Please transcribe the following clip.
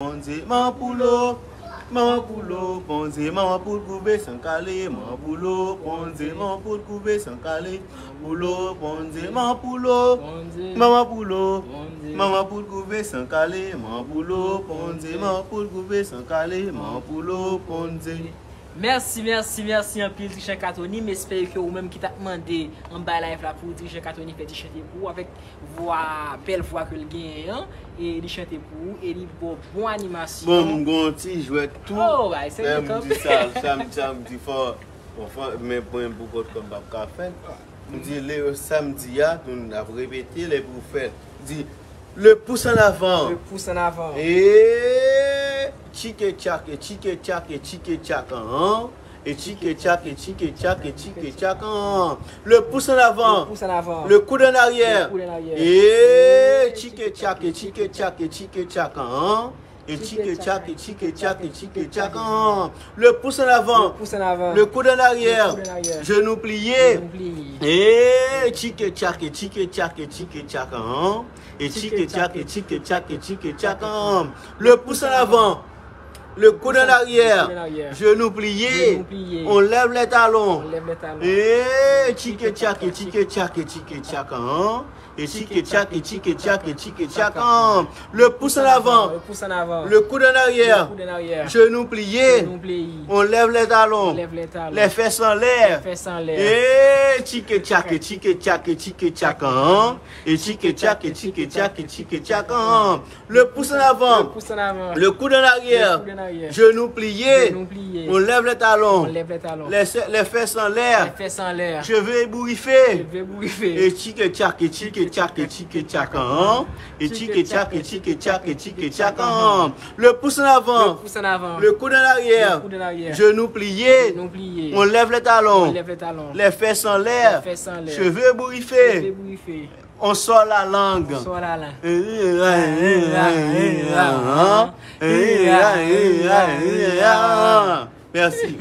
Mon boulot, bon Dieu, maman pour couper sans caler, mon boulot, bon Dieu, maman pour couper sans caler, boulot, bon Dieu, maman boulot, maman pour couper sans caler, mon boulot, bon Dieu, maman pour couper sans caler, mon boulot, bon Dieu. Merci un peu Trishan Katoni, mais j'espère que vous-même qui t'a demandé en bas live là pour Trishan Katoni fait chanter pour avec belle voix que le gagne et il chanter pour et il bon animation. Bon mon gonti jouer tout. Oh bah c'est comme ça me dit fort mais pour un beaucoup comme pas faire. Me dit le samedi on a répété les pour faire. Dit le pouce en avant. Le pouce en avant. Et chike chak, chike chak, chike chak, hein? Et chike chak, chike chak, chike chak, hein? Le pouce en avant. Le pouce en avant. Le coude en arrière. Le coude en arrière. Et chike chak, chike chak, chike chak, hein? Et chike chak, chike chak, chike chak, hein? Le pouce en avant. Le pouce en avant. Le coude en arrière. Le coude en arrière. Genou plié. Genou plié. Et chike chak, chike chak, chike chak, hein? Et chike chak, chike chak, chike chak, hein? Le pouce en avant. Le coude en arrière, genou plié, on lève les talons. Et chike chak, chike chak, chike chak, hein? Et chike chak, chike chak, chike chak, hein? Le pouce en avant, le coude en arrière, genou plié, on lève les talons, les fesses en l'air. Et chike chak, chike chak, chike chak, hein? Et chike chak, chike chak, chike chak, hein? Le pouce en avant, le coude en arrière. Genoux pliés, on lève les talons, les fesses en l'air, cheveux ébouriffés, et chike chak, chike chak, chike chak, hein? Et chike chak, chike chak, chike chak, hein? Le pouce en avant, le coude en arrière, genoux pliés, on lève les talons, les fesses en l'air, cheveux ébouriffés. On sort la langue. Merci.